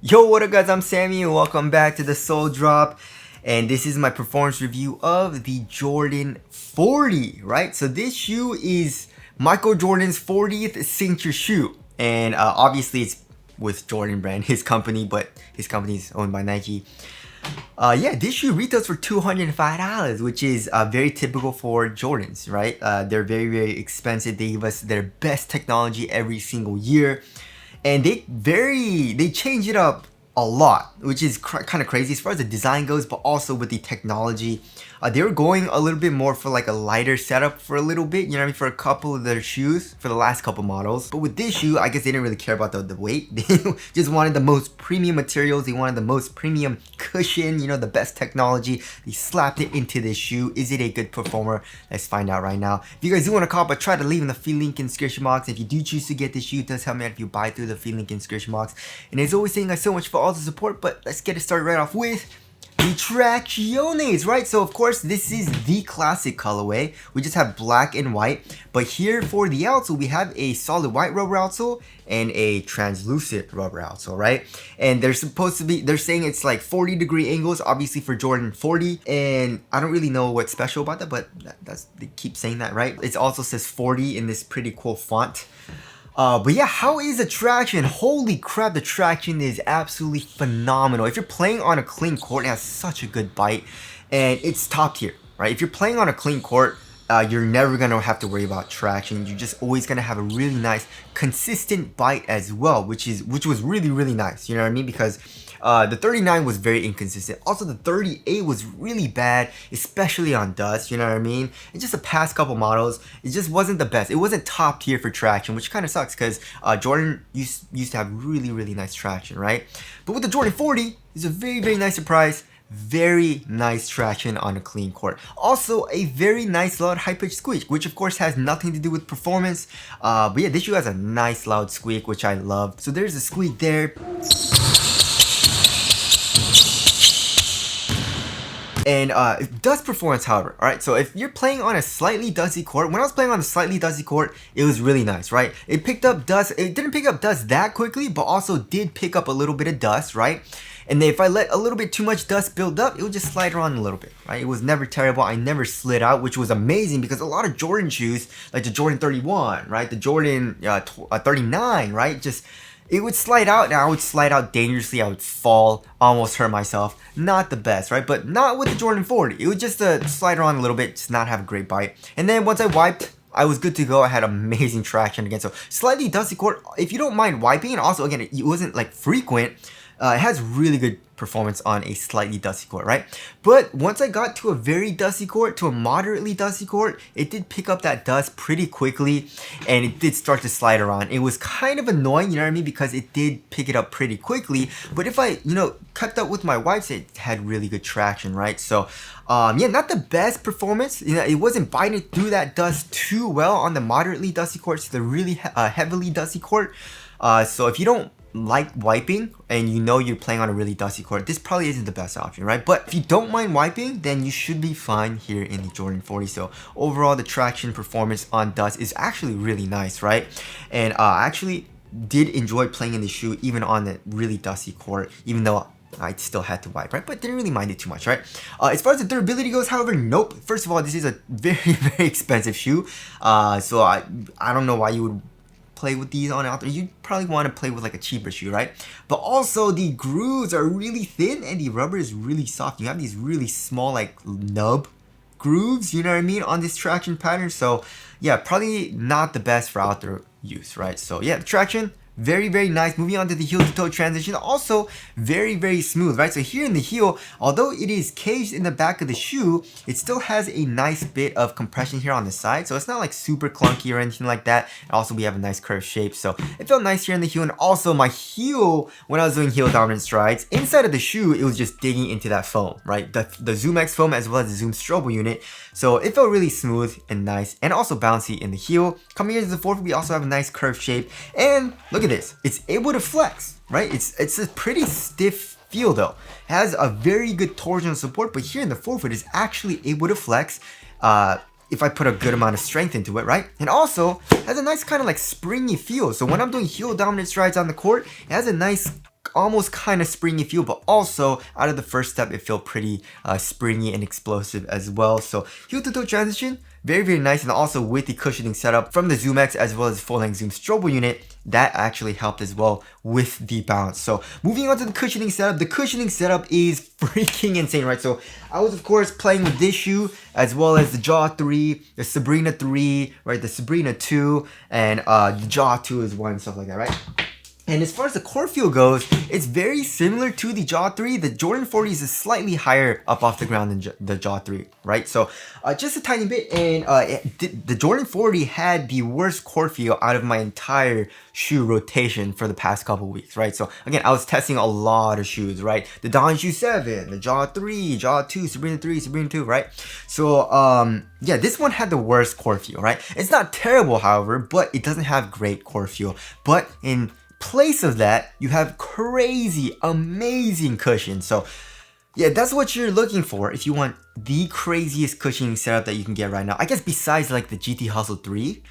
Yo, what up guys, I'm Sammy and welcome back to the Soul Drop. And this is my performance review of the Jordan 40, right? So this shoe is Michael Jordan's 40th signature shoe. And obviously it's with Jordan brand, his company, but his company is owned by Nike. Yeah, this shoe retails for $205, which is very typical for Jordans, right? They're very, very expensive. They give us their best technology every single year. And they change it up a lot, which is kind of crazy as far as the design goes, but also with the technology. They were going a little bit more for like a lighter setup for a little bit, you know what I mean, for a couple of their shoes, for the last couple models. But with this shoe, I guess they didn't really care about the weight. They just wanted the most premium materials. They wanted the most premium cushion, you know, the best technology. They slapped it into this shoe. Is it a good performer? Let's find out right now. If you guys do want to call, but try to leave in the free link in the description box. If you do choose to get this shoe, it does help me out if you buy through the free link in the description box. And as always, thank you guys so much for all the support, but let's get it started right off with the Tracciones, right? So of course this is the classic colorway. We just have black and white, but here for the outsole we have a solid white rubber outsole and a translucent rubber outsole, right? And they're saying it's like 40-degree angles, obviously for Jordan 40, and I don't really know what's special about that, but they keep saying that, right? It also says 40 in this pretty cool font. But yeah, how is the traction? Holy crap, the traction is absolutely phenomenal. If you're playing on a clean court, it has such a good bite, and it's top tier, right? If you're playing on a clean court, you're never gonna have to worry about traction. You're just always gonna have a really nice, consistent bite as well, which was really, really nice. You know what I mean? Because the 39 was very inconsistent. Also, the 38 was really bad, especially on dust, you know what I mean? And just the past couple models, it just wasn't the best. It wasn't top tier for traction, which kind of sucks because Jordan used to have really, really nice traction, right? But with the Jordan 40, it's a very, very nice surprise. Very nice traction on a clean court. Also, a very nice loud high-pitched squeak, which of course has nothing to do with performance. But yeah, this shoe has a nice loud squeak, which I love. So there's a squeak there. And dust performance, however, alright, so if you're playing on a slightly dusty court, when I was playing on a slightly dusty court, it was really nice, right? It picked up dust. It didn't pick up dust that quickly, but also did pick up a little bit of dust, right? And then if I let a little bit too much dust build up, it would just slide around a little bit, right? It was never terrible. I never slid out, which was amazing because a lot of Jordan shoes, like the Jordan 31, right? The Jordan 39, right? Just, it would slide out, and I would slide out dangerously. I would fall, almost hurt myself. Not the best, right? But not with the Jordan 40. It would just slide around a little bit, just not have a great bite. And then once I wiped, I was good to go. I had amazing traction again. So slightly dusty court, if you don't mind wiping, and also again, it wasn't like frequent, it has really good performance on a slightly dusty court, right? But once I got to a very dusty court, to a moderately dusty court, it did pick up that dust pretty quickly, and it did start to slide around. It was kind of annoying, you know what I mean, because it did pick it up pretty quickly, but if I, you know, kept up with my wipes, it had really good traction, right? So yeah, not the best performance. You know, it wasn't biting through that dust too well on the moderately dusty court to the really heavily dusty court. So if you don't like wiping and you know you're playing on a really dusty court, this probably isn't the best option, right? But if you don't mind wiping, then you should be fine here in the Jordan 40. So overall, the traction performance on dust is actually really nice, right? And I actually did enjoy playing in the shoe even on a really dusty court, even though I still had to wipe, right? But didn't really mind it too much, right? As far as the durability goes, however, nope. First of all, this is a very, very expensive shoe. So I don't know why you would play with these on out there. You probably want to play with like a cheaper shoe, right? But also the grooves are really thin and the rubber is really soft. You have these really small like nub grooves, you know what I mean, on this traction pattern. So yeah, probably not the best for outdoor use, right? So yeah, the traction, very, very nice. Moving on to the heel to toe transition, also very, very smooth, right? So here in the heel, although it is caged in the back of the shoe, it still has a nice bit of compression here on the side. So it's not like super clunky or anything like that. And also we have a nice curved shape. So it felt nice here in the heel. And also my heel, when I was doing heel dominant strides, inside of the shoe, it was just digging into that foam, right? The ZoomX foam as well as the Zoom Strobo unit. So it felt really smooth and nice and also bouncy in the heel. Coming here to the forefoot, we also have a nice curved shape. And look at this, it's able to flex, right? It's a pretty stiff feel though. It has a very good torsional support, but here in the forefoot is actually able to flex if I put a good amount of strength into it, right? And also has a nice kind of like springy feel. So when I'm doing heel dominant strides on the court, it has a nice almost kind of springy feel, but also out of the first step, it felt pretty springy and explosive as well. So heel to toe transition, very nice, and also with the cushioning setup from the Zoom X as well as full length Zoom Strobel unit, that actually helped as well with the bounce. So moving on to the cushioning setup, the cushioning setup is freaking insane, right? So I was of course playing with this shoe as well as the Jaw 3, the Sabrina 3, right? The Sabrina 2, and the Jaw 2 is one, and stuff like that, right? And as far as the core feel goes, it's very similar to the Jaw 3. The Jordan 40 is slightly higher up off the ground than the Jaw 3, right? So just a tiny bit, and the Jordan 40 had the worst core feel out of my entire shoe rotation for the past couple weeks, right? So again, I was testing a lot of shoes, right? The Don Shoe 7, the Jaw 3, Jaw 2, Sabrina 3, Sabrina 2, right? So yeah, this one had the worst core feel, right? It's not terrible, however, but it doesn't have great core feel. But in place of that, you have crazy, amazing cushion. So yeah, that's what you're looking for if you want the craziest cushioning setup that you can get right now. I guess besides like the GT Hustle 3,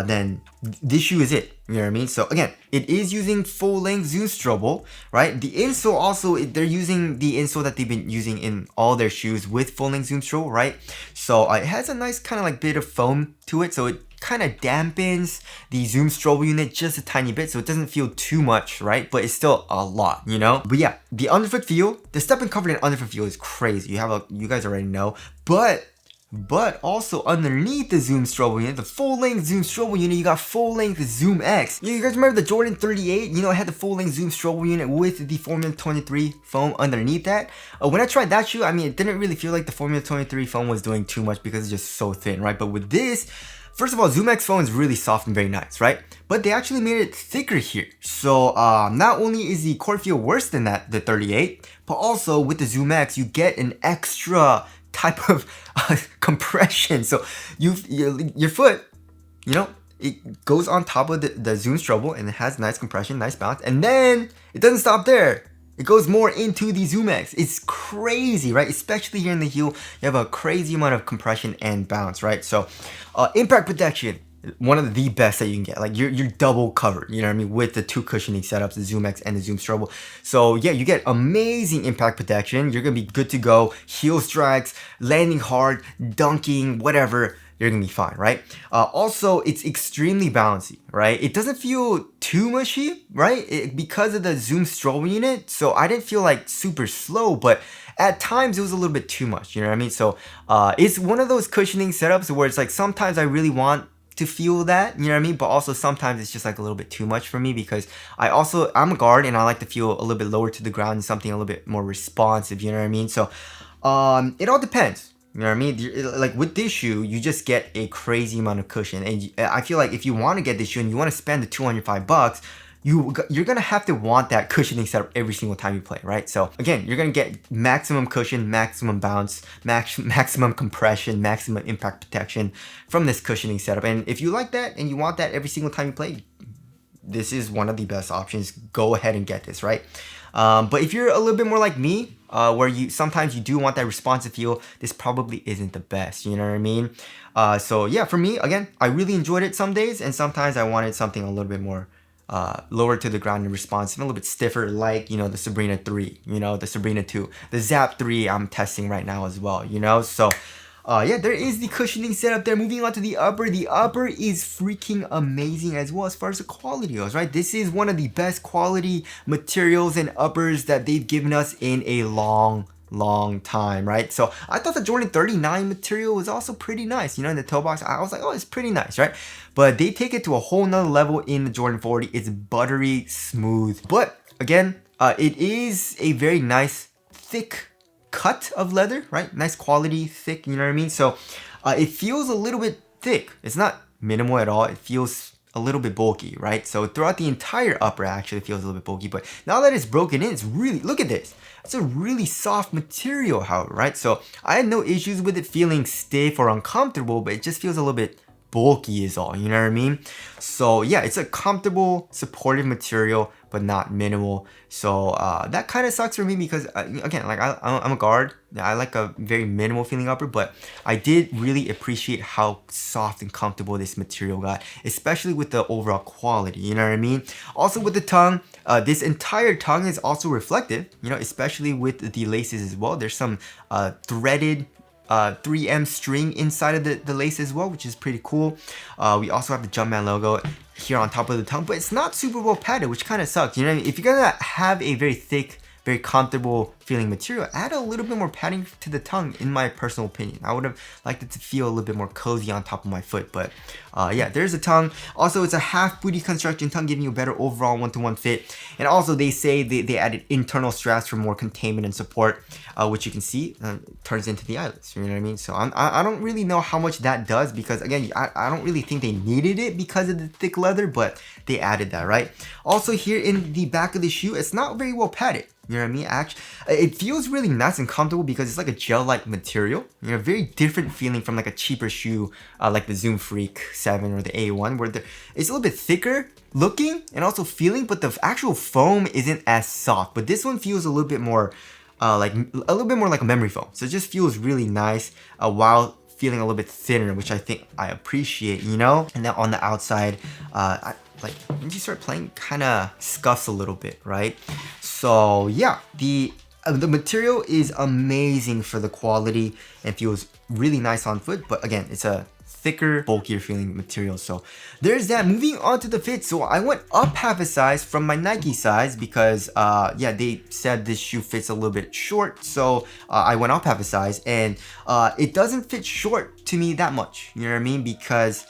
then this shoe is it. You know what I mean? So again, it is using full length Zoom Strobel, right? The insole also, they're using the insole that they've been using in all their shoes with full length Zoom Strobel, right? So it has a nice kind of like bit of foam to it. So it kind of dampens the Zoom Strobel unit just a tiny bit, so it doesn't feel too much, right? But it's still a lot, you know? But yeah, the underfoot feel, the step and covered in underfoot feel is crazy. You guys already know. But also underneath the Zoom Strobel unit, the full length Zoom Strobel unit, you got full length Zoom X. You guys remember the Jordan 38? You know, it had the full length Zoom Strobel unit with the Formula 23 foam underneath that. When I tried that shoe, I mean, it didn't really feel like the Formula 23 foam was doing too much because it's just so thin, right? But with this, first of all, Zoom X foam is really soft and very nice, right? But they actually made it thicker here. So not only is the core feel worse than that, the 38, but also with the Zoom X, you get an extra type of compression. So your foot, you know, it goes on top of the Zoom Strobel and it has nice compression, nice bounce. And then it doesn't stop there. It goes more into the Zoom X. It's crazy, right? Especially here in the heel, you have a crazy amount of compression and bounce, right? So impact protection, one of the best that you can get. Like you're double covered, you know what I mean, with the two cushioning setups, the Zoom X and the Zoom Strobel. So yeah, you get amazing impact protection. You're gonna be good to go. Heel strikes, landing hard, dunking, whatever, you're gonna be fine, right? Also, it's extremely bouncy, right? It doesn't feel too mushy, right? Because of the Zoom Strobel unit, so I didn't feel like super slow, but at times it was a little bit too much, you know what I mean? So it's one of those cushioning setups where it's like sometimes I really want to feel that, you know what I mean? But also sometimes it's just like a little bit too much for me because I'm a guard and I like to feel a little bit lower to the ground and something a little bit more responsive, you know what I mean? So it all depends. You know what I mean? Like with this shoe, you just get a crazy amount of cushion. And I feel like if you want to get this shoe and you want to spend the $205, you're gonna have to want that cushioning setup every single time you play, right? So again, you're gonna get maximum cushion, maximum bounce, maximum compression, maximum impact protection from this cushioning setup. And if you like that and you want that every single time you play, this is one of the best options. Go ahead and get this, right? But if you're a little bit more like me, where sometimes you do want that responsive feel, this probably isn't the best, you know what I mean? So yeah, for me, again, I really enjoyed it some days, and sometimes I wanted something a little bit more lower to the ground and responsive, a little bit stiffer, like, you know, the Sabrina 3, you know, the Sabrina 2, the Zap 3 I'm testing right now as well, you know? So yeah, there is the cushioning setup there. Moving on to the upper. The upper is freaking amazing as well as far as the quality goes, right? This is one of the best quality materials and uppers that they've given us in a long time, right? So I thought the Jordan 39 material was also pretty nice, you know, in the toe box. I was like, oh, it's pretty nice, right? But they take it to a whole nother level in the Jordan 40. It's buttery smooth. But again, it is a very nice, thick cut of leather, right? Nice quality, thick, you know what I mean? So it feels a little bit thick. It's not minimal at all. It feels a little bit bulky, right? So throughout the entire upper actually feels a little bit bulky, but now that it's broken in, it's really, look at this. It's a really soft material, however, right? So I had no issues with it feeling stiff or uncomfortable, but it just feels a little bit bulky is all, you know what I mean? So yeah, it's a comfortable, supportive material, but not minimal. So that kind of sucks for me because again, like I'm a guard. I like a very minimal feeling upper, but I did really appreciate how soft and comfortable this material got, especially with the overall quality, you know what I mean? Also with the tongue, this entire tongue is also reflective, you know, especially with the laces as well. There's some threaded 3M string inside of the lace as well, which is pretty cool. We also have the Jumpman logo here on top of the tongue, but it's not super well padded, which kind of sucks. You know what I mean? If you're gonna have a very thick, very comfortable feeling material, add a little bit more padding to the tongue, in my personal opinion. I would have liked it to feel a little bit more cozy on top of my foot, but yeah, there's the tongue. Also, it's a half booty construction tongue, giving you a better overall one-to-one fit. And also, they say they added internal straps for more containment and support, which you can see turns into the eyelets, you know what I mean? So I don't really know how much that does, because again, I don't really think they needed it because of the thick leather, but they added that, right? Also, here in the back of the shoe, it's not very well padded. You know what I mean? Actually, it feels really nice and comfortable because it's like a gel-like material. You know, very different feeling from like a cheaper shoe like the Zoom Freak 7 or the A1, where it's a little bit thicker looking and also feeling, but the actual foam isn't as soft. But this one feels a little bit more like a memory foam. So it just feels really nice while feeling a little bit thinner, which I think I appreciate, you know? And then on the outside, like when you start playing, kind of scuffs a little bit, right? So yeah, the material is amazing for the quality and feels really nice on foot, but again, it's a thicker, bulkier feeling material. So there's that. Moving on to the fit. So I went up half a size from my Nike size because yeah, they said this shoe fits a little bit short. So I went up half a size, and it doesn't fit short to me that much. You know what I mean? Because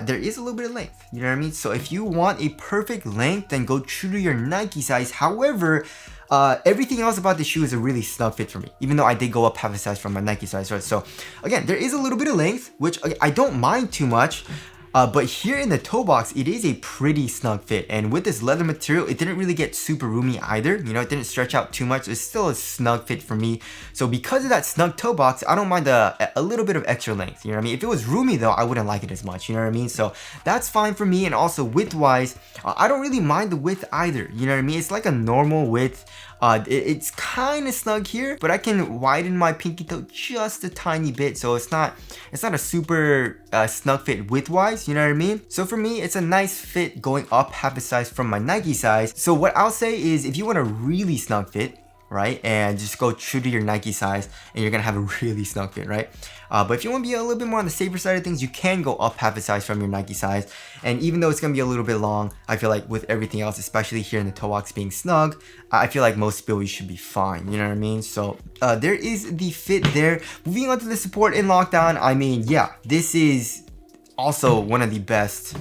there is a little bit of length, you know what I mean? So if you want a perfect length, then go true to your Nike size. However, everything else about the shoe is a really snug fit for me, even though I did go up half a size from my Nike size, right? So again, there is a little bit of length, which I don't mind too much. But here in the toe box, it is a pretty snug fit. And with this leather material, it didn't really get super roomy either. You know, it didn't stretch out too much. It's still a snug fit for me. So because of that snug toe box, I don't mind a little bit of extra length. You know what I mean? If it was roomy though, I wouldn't like it as much. You know what I mean? So that's fine for me. And also width wise, I don't really mind the width either. You know what I mean? It's like a normal width. It's kind of snug here, but I can widen my pinky toe just a tiny bit, so it's not a super snug fit width-wise, you know what I mean? So for me, it's a nice fit going up half a size from my Nike size. So what I'll say is, if you want a really snug fit, right, and just go true to your Nike size, and you're gonna have a really snug fit, right? But if you want to be a little bit more on the safer side of things, you can go up half a size from your Nike size. And even though it's gonna be a little bit long, I feel like with everything else, especially here in the toe box being snug, I feel like most builds should be fine, you know what I mean? So there is the fit there. Moving on to the support in lockdown, I mean, yeah, this is also one of the best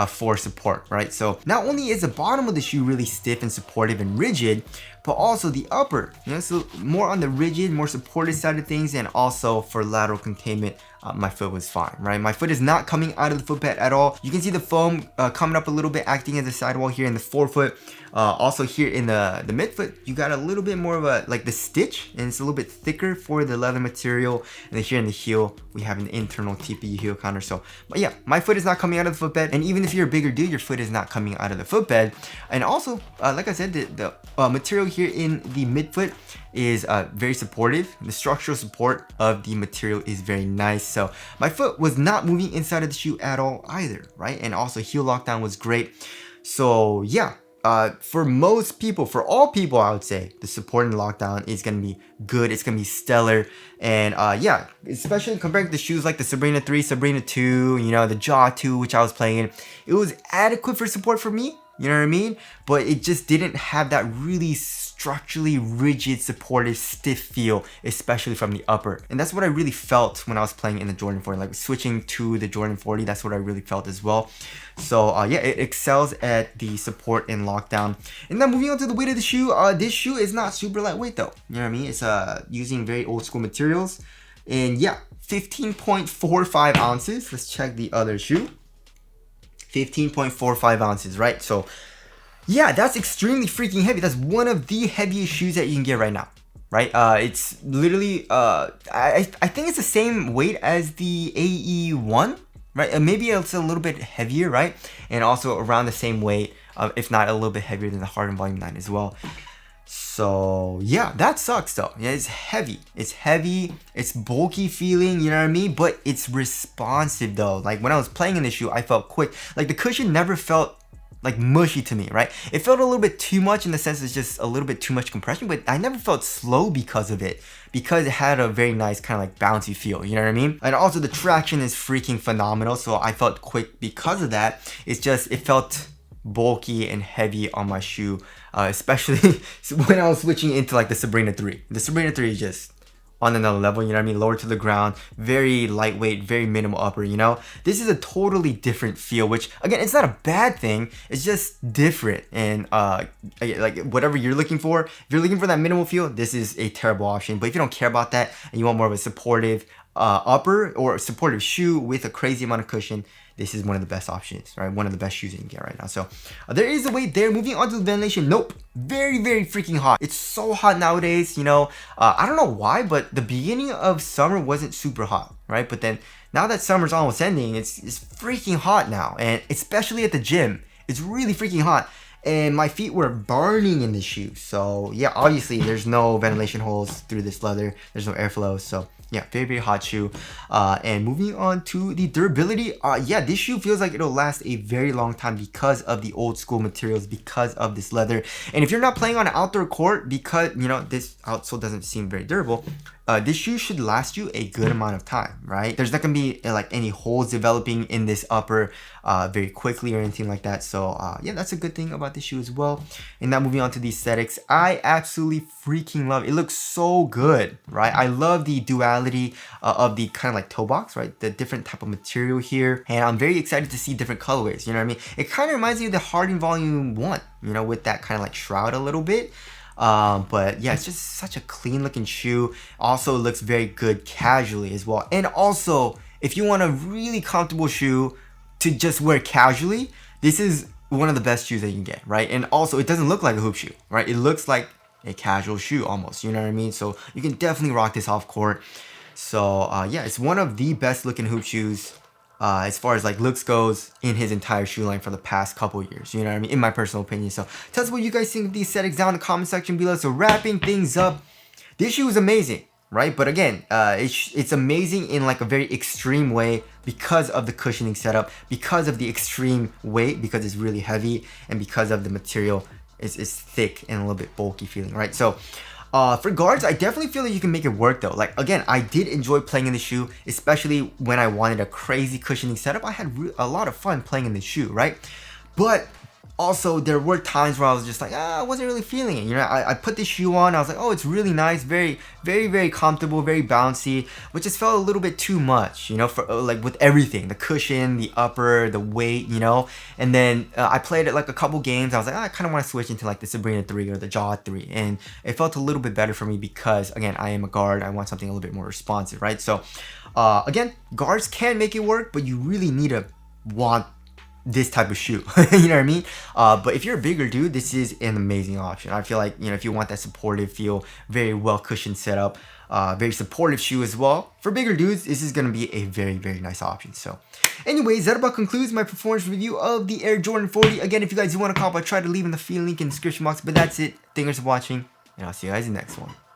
for support, right? So not only is the bottom of the shoe really stiff and supportive and rigid, but also the upper, you know, so more on the rigid, more supported side of things. And also for lateral containment, my foot was fine, right? My foot is not coming out of the footbed at all. You can see the foam coming up a little bit, acting as a sidewall here in the forefoot. Also here in the midfoot, you got a little bit more of a, like the stitch, and it's a little bit thicker for the leather material. And then here in the heel, we have an internal TPU heel counter. So, but yeah, my foot is not coming out of the footbed. And even if you're a bigger dude, your foot is not coming out of the footbed. And also, like I said, the material here in the midfoot is very supportive. The structural support of the material is very nice. So my foot was not moving inside of the shoe at all either, right? And also heel lockdown was great. So yeah, for most people, for all people, I would say the support in lockdown is gonna be good. It's gonna be stellar. And yeah, especially comparing to the shoes like the Sabrina 3, Sabrina 2, you know, the Jaw 2, which I was playing in, it was adequate for support for me. You know what I mean? But it just didn't have that really structurally rigid, supportive, stiff feel, especially from the upper. And that's what I really felt when I was playing in the Jordan 40. Like switching to the Jordan 40, that's what I really felt as well. So yeah, it excels at the support in lockdown. And then moving on to the weight of the shoe, this shoe is not super lightweight though. You know what I mean? It's using very old school materials. And yeah, 15.45 ounces. Let's check the other shoe. 15.45 ounces, right? So yeah, that's extremely freaking heavy. That's one of the heaviest shoes that you can get right now, right? It's literally I think it's the same weight as the AE1, right? And maybe it's a little bit heavier, right? And also around the same weight, if not a little bit heavier than the Harden Volume 9 as well. So yeah, that sucks though. Yeah, it's heavy. It's heavy. It's bulky feeling, you know what I mean? But it's responsive though. Like when I was playing in the shoe, I felt quick. Like the cushion never felt like mushy to me, right? It felt a little bit too much in the sense it's just a little bit too much compression, but I never felt slow because of it, because it had a very nice kind of like bouncy feel, you know what I mean? And also the traction is freaking phenomenal, so I felt quick because of that. It's just, it felt bulky and heavy on my shoe, especially when I was switching into like the Sabrina 3. The Sabrina 3 is just on another level, you know what I mean? Lower to the ground, very lightweight, very minimal upper, you know? This is a totally different feel, which again, it's not a bad thing, it's just different. And like whatever you're looking for, if you're looking for that minimal feel, this is a terrible option. But if you don't care about that and you want more of a supportive upper or supportive shoe with a crazy amount of cushion, this is one of the best options, right? One of the best shoes you can get right now. So there is a weight there. Moving on to the ventilation. Nope. Very, very freaking hot. It's so hot nowadays, you know. I don't know why, but the beginning of summer wasn't super hot, right? But then now that summer's almost ending, it's freaking hot now. And especially at the gym, it's really freaking hot. And my feet were burning in the shoe. So yeah, obviously there's no ventilation holes through this leather. There's no airflow. So yeah, very, very hot shoe. And moving on to the durability. Yeah, this shoe feels like it'll last a very long time because of the old school materials, because of this leather. And if you're not playing on an outdoor court, because, you know, this outsole doesn't seem very durable, this shoe should last you a good amount of time, right? There's not gonna be like any holes developing in this upper very quickly or anything like that. So yeah, that's a good thing about this shoe as well. And now moving on to the aesthetics, I absolutely freaking love it. It looks so good, right? I love the duality of the kind of like toe box, right? The different type of material here. And I'm very excited to see different colorways, you know what I mean? It kind of reminds me of the Harden Volume 1, you know, with that kind of like shroud a little bit. But yeah, it's just such a clean looking shoe. Also looks very good casually as well. And also, if you want a really comfortable shoe to just wear casually, this is one of the best shoes that you can get, right? And also, it doesn't look like a hoop shoe, right? It looks like a casual shoe almost, you know what I mean? So you can definitely rock this off court. So yeah, it's one of the best looking hoop shoes as far as like looks goes in his entire shoe line for the past couple years, you know what I mean, in my personal opinion. So tell us what you guys think of these aesthetics down in the comment section below. So wrapping things up, this shoe is amazing, right? But again, it's amazing in like a very extreme way because of the cushioning setup, because of the extreme weight, because it's really heavy, and because of the material is thick and a little bit bulky feeling, right? So for guards, I definitely feel that you can make it work though. Like again, I did enjoy playing in the shoe, especially when I wanted a crazy cushioning setup. I had a lot of fun playing in the shoe, right? But also there were times where I was just like, I wasn't really feeling it. You know, I put this shoe on, I was like, oh, it's really nice, very, very, very comfortable, very bouncy, but just felt a little bit too much, you know, for like with everything, the cushion, the upper, the weight, you know. And then I played it like a couple games. I was like, I kind of want to switch into like the Sabrina 3 or the Jaw 3, and it felt a little bit better for me because again, I am a guard. I want something a little bit more responsive, right? So again, guards can make it work, but you really need to want this type of shoe. You know what I mean? But if you're a bigger dude, this is an amazing option. I feel like, you know, if you want that supportive feel, very well cushioned setup, very supportive shoe as well, for bigger dudes, this is going to be a very, very nice option. So anyways, that about concludes my performance review of the Air Jordan 40. Again, if you guys do want to cop, I try to leave in the feed link in the description box, but that's it. Thanks for watching, and I'll see you guys in the next one.